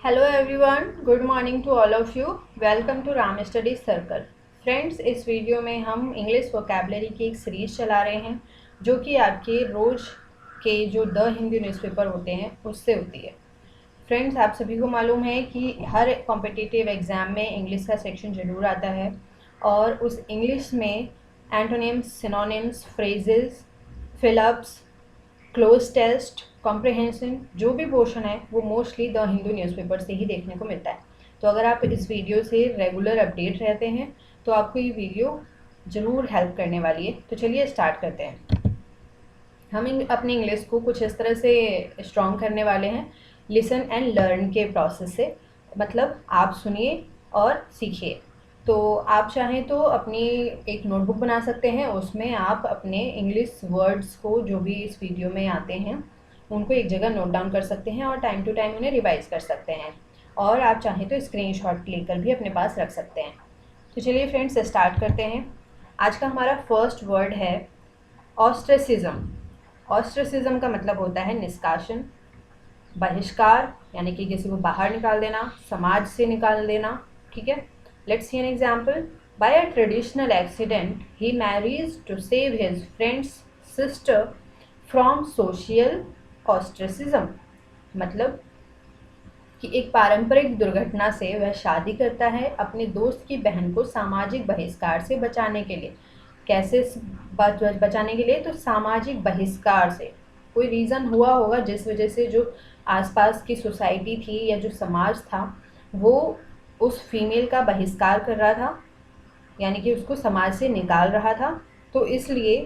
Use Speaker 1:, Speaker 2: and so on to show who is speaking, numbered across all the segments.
Speaker 1: Hello everyone, good morning to all of you. Welcome to Ram study circle. Friends, इस वीडियो में हम English vocabulary की एक सीरीज़ चला रहे हैं जो कि आपके रोज़ के जो द हिंदी न्यूज़पेपर होते हैं उससे होती है। फ्रेंड्स, आप सभी को मालूम है कि हर कॉम्पिटिटिव एग्ज़ाम में इंग्लिश का सेक्शन ज़रूर आता है और उस इंग्लिश में antonyms, synonyms, phrases, fill ups, cloze test, comprehension जो भी पोर्शन है वो मोस्टली द हिंदू न्यूज़पेपर से ही देखने को मिलता है। तो अगर आप इस वीडियो से रेगुलर अपडेट रहते हैं तो आपको ये वीडियो ज़रूर हेल्प करने वाली है। तो चलिए स्टार्ट करते हैं। हम अपनी इंग्लिश को कुछ इस तरह से स्ट्रॉन्ग करने वाले हैं, लिसन एंड लर्न के प्रोसेस से। मतलब आप सुनिए और सीखिए। तो आप चाहें तो अपनी एक नोटबुक बना सकते हैं, उसमें आप अपने इंग्लिश वर्ड्स को जो भी इस वीडियो में आते हैं उनको एक जगह नोट डाउन कर सकते हैं और टाइम टू टाइम उन्हें रिवाइज कर सकते हैं। और आप चाहें तो स्क्रीनशॉट लेकर भी अपने पास रख सकते हैं। तो चलिए फ्रेंड्स स्टार्ट करते हैं। आज का हमारा फर्स्ट वर्ड है ऑस्ट्रेसिज्म। ऑस्ट्रेसिज्म का मतलब होता है निष्कासन, बहिष्कार, यानी कि किसी को बाहर निकाल देना, समाज से निकाल देना। ठीक है, let's see an example. By a traditional accident he marries to save his friend's sister from social ostracism. मतलब कि एक पारंपरिक दुर्घटना से वह शादी करता है अपने दोस्त की बहन को सामाजिक बहिष्कार से बचाने के लिए। कैसे बचाने के लिए? तो सामाजिक बहिष्कार से। कोई रीज़न हुआ होगा जिस वजह से जो आसपास की सोसाइटी थी या जो समाज था वो उस फीमेल का बहिष्कार कर रहा था, यानी कि उसको समाज से निकाल रहा था। तो इसलिए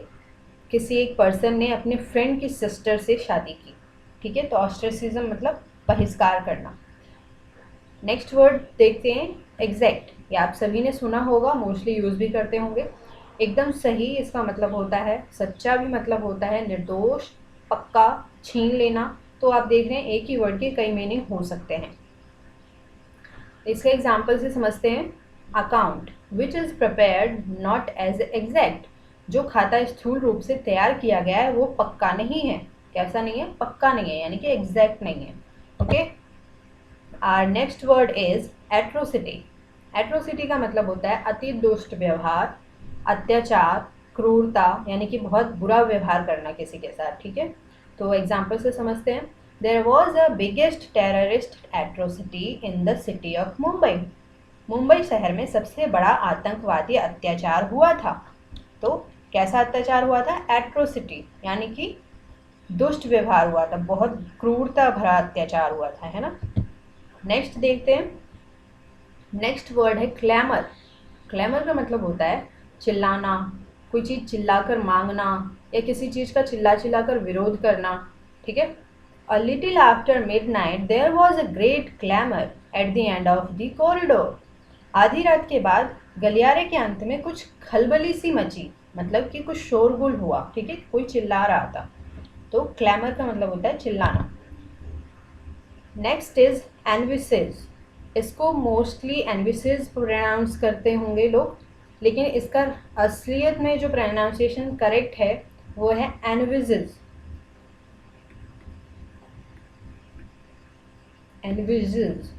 Speaker 1: किसी एक पर्सन ने अपने फ्रेंड की सिस्टर से शादी की। ठीक है, तो ऑस्ट्रेसिज्म मतलब बहिष्कार करना। नेक्स्ट वर्ड देखते हैं, एग्जैक्ट। ये आप सभी ने सुना होगा, मोस्टली यूज़ भी करते होंगे। एकदम सही इसका मतलब होता है, सच्चा भी मतलब होता है, निर्दोष, पक्का, छीन लेना। तो आप देख रहे हैं एक ही वर्ड के कई मीनिंग हो सकते हैं। इसके एग्जाम्पल से समझते हैं। Account which is prepared not as exact. जो खाता स्थूल रूप से तैयार किया गया है वो पक्का नहीं है। कैसा नहीं है? पक्का नहीं है, यानी कि एग्जैक्ट नहीं है। Okay, our next word is atrocity. Atrocity का मतलब होता है अति दुष्ट व्यवहार, अत्याचार, क्रूरता, यानी कि बहुत बुरा व्यवहार करना किसी के साथ। ठीक है, तो एग्जाम्पल से समझते हैं। There was a biggest terrorist atrocity in the city of Mumbai. Mumbai शहर में सबसे बड़ा आतंकवादी अत्याचार हुआ था। तो कैसा अत्याचार हुआ था? एट्रोसिटी, यानी कि दुष्ट व्यवहार हुआ था, बहुत क्रूरता भरा अत्याचार हुआ था, है ना। नेक्स्ट देखते हैं। नेक्स्ट वर्ड है क्लैमर। क्लैमर का मतलब होता है चिल्लाना, कोई चीज़ चिल्लाकर मांगना या किसी चीज़ का चिल्ला चिल्लाकर विरोध करना। ठीक है, a little after midnight there was a great clamour at the end of the corridor. आधी रात के बाद गलियारे के अंत में कुछ खलबली सी मची, मतलब कि कुछ शोरगुल हुआ। ठीक है, कोई चिल्ला रहा था। तो क्लैमर का मतलब होता है चिल्लाना। Next is envisages. इसको मोस्टली एनविसेज प्रोनाउंस करते होंगे लोग, लेकिन इसका असलियत में जो प्रोनाउंसिएशन करेक्ट है वो है एनविजेज। एनविजेज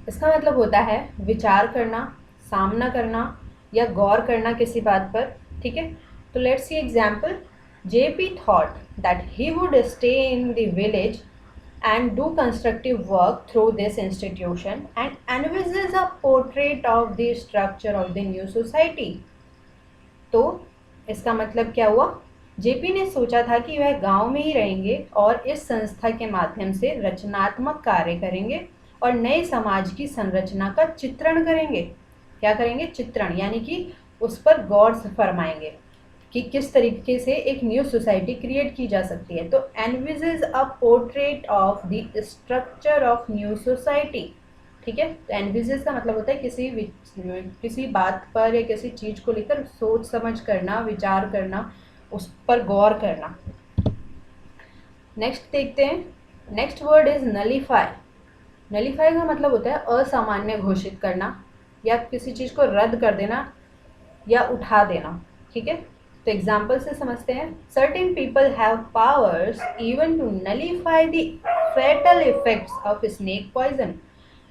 Speaker 1: इसका मतलब होता है विचार करना, सामना करना या गौर करना किसी बात पर। ठीक है, तो let's see example. JP thought that he would stay in the village and do constructive work through this institution and envisages a portrait of the structure of the new society। तो इसका मतलब क्या हुआ? जेपी ने सोचा था कि वह गांव में ही रहेंगे और इस संस्था के माध्यम से रचनात्मक कार्य करेंगे और नए समाज की संरचना का चित्रण करेंगे। क्या करेंगे? चित्रण, यानी कि उस पर गौर से फरमाएंगे कि किस तरीके से एक न्यू सोसाइटी क्रिएट की जा सकती है। तो envisages a portrait of the structure of new society. ठीक है, तो एनविजेज का मतलब होता है किसी बात पर या किसी चीज़ को लेकर सोच समझ करना, विचार करना, उस पर गौर करना। नेक्स्ट देखते हैं। Next word is nullify. Nullify का मतलब होता है असामान्य घोषित करना या किसी चीज़ को रद्द कर देना या उठा देना। ठीक है, तो एग्जाम्पल से समझते हैं। Certain people have powers even to nullify the fatal effects of snake poison.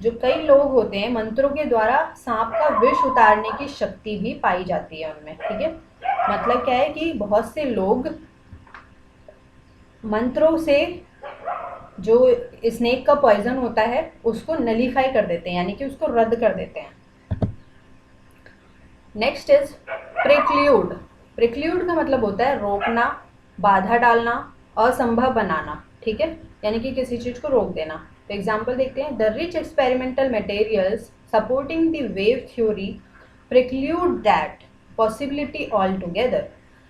Speaker 1: जो कई लोग होते हैं मंत्रों के द्वारा सांप का विष उतारने की शक्ति भी पाई जाती है उनमें, ठीक है। मतलब क्या है कि बहुत से लोग मंत्रों से जो स्नेक का पॉइजन होता है उसको नलीफाई कर देते हैं, यानी कि उसको रद्द कर देते हैं। Next is प्रिक्ल्यूड। प्रिक्ल्यूड का मतलब होता है रोकना, बाधा डालना, असंभव बनाना, ठीक है, यानी कि किसी चीज को रोक देना। तो एग्जाम्पल देखते हैं, the rich experimental materials supporting the wave theory preclude that possibility altogether.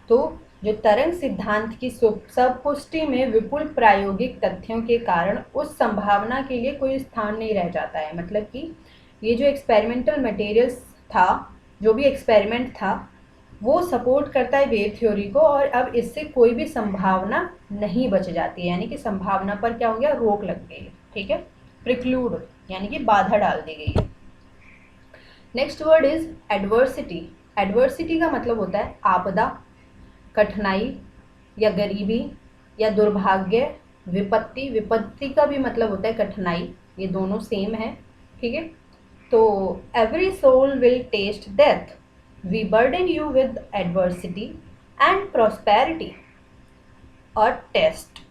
Speaker 1: तो जो तरंग सिद्धांत की सबपुष्टि में विपुल प्रायोगिक तथ्यों के कारण उस संभावना के लिए कोई स्थान नहीं रह जाता है। मतलब कि ये जो एक्सपेरिमेंटल मटेरियल्स था, जो भी एक्सपेरिमेंट था, वो सपोर्ट करता है वेव थ्योरी को, और अब इससे कोई भी संभावना नहीं बच जाती है, यानी कि संभावना पर क्या हो गया, रोक लग गई है, ठीक है। प्रिक्लूड यानी कि बाधा डाल दी गई है। Next word is adversity. Adversity का मतलब होता है आपदा, कठिनाई या गरीबी या दुर्भाग्य, विपत्ति। विपत्ति का भी मतलब होता है कठिनाई, ये दोनों सेम है, ठीक है। तो every soul will taste death, we burden you with adversity and prosperity और टेस्ट।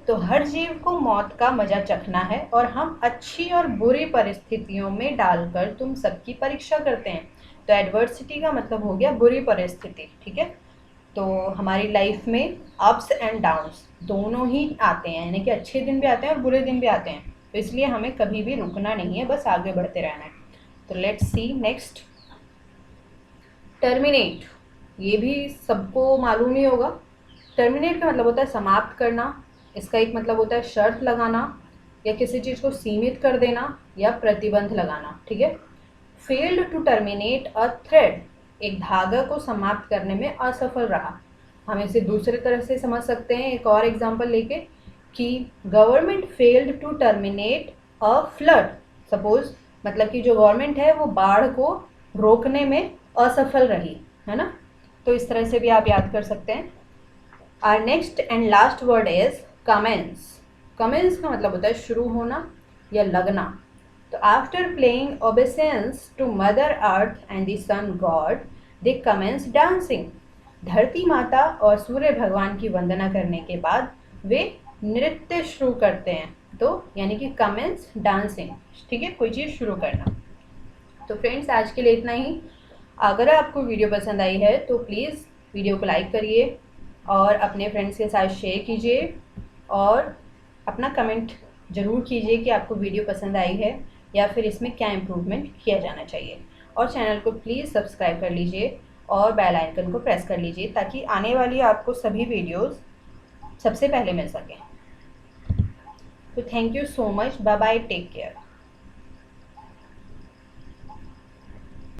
Speaker 1: तो हर जीव को मौत का मजा चखना है और हम अच्छी और बुरी परिस्थितियों में डालकर तुम सबकी परीक्षा करते हैं। तो एडवर्सिटी का मतलब हो गया बुरी परिस्थिति, ठीक है। तो हमारी लाइफ में अप्स एंड डाउन्स दोनों ही आते हैं, यानी कि अच्छे दिन भी आते हैं और बुरे दिन भी आते हैं। तो इसलिए हमें कभी भी रुकना नहीं है, बस आगे बढ़ते रहना है। तो लेट्स सी नेक्स्ट, टर्मिनेट। ये भी सबको मालूम ही होगा। टर्मिनेट का मतलब होता है समाप्त करना। इसका एक मतलब होता है शर्त लगाना या किसी चीज़ को सीमित कर देना या प्रतिबंध लगाना, ठीक है। Failed to terminate a thread, एक धागा को समाप्त करने में असफल रहा। हम इसे दूसरे तरह से समझ सकते हैं, एक और एग्जांपल लेके, कि government failed to terminate a flood. Suppose मतलब कि जो गवर्नमेंट है वो बाढ़ को रोकने में असफल रही, है ना। तो इस तरह से भी आप याद कर सकते हैं। Our next and last word is commences. Commences का मतलब होता है शुरू होना या लगना। तो after playing obeisance to mother earth and the sun god they commence dancing. धरती माता और सूर्य भगवान की वंदना करने के बाद वे नृत्य शुरू करते हैं। तो यानी कि कमेंस डांसिंग, ठीक है, कोई चीज़ शुरू करना। तो फ्रेंड्स आज के लिए इतना ही। अगर आपको वीडियो पसंद आई है तो प्लीज़ वीडियो को लाइक करिए और अपने फ्रेंड्स के साथ शेयर कीजिए और अपना कमेंट ज़रूर कीजिए कि आपको वीडियो पसंद आई है या फिर इसमें क्या इम्प्रूवमेंट किया जाना चाहिए। और चैनल को प्लीज़ सब्सक्राइब कर लीजिए और बेल आइकन को प्रेस कर लीजिए ताकि आने वाली आपको सभी वीडियोस सबसे पहले मिल सकें। तो thank you so much, bye bye, take care.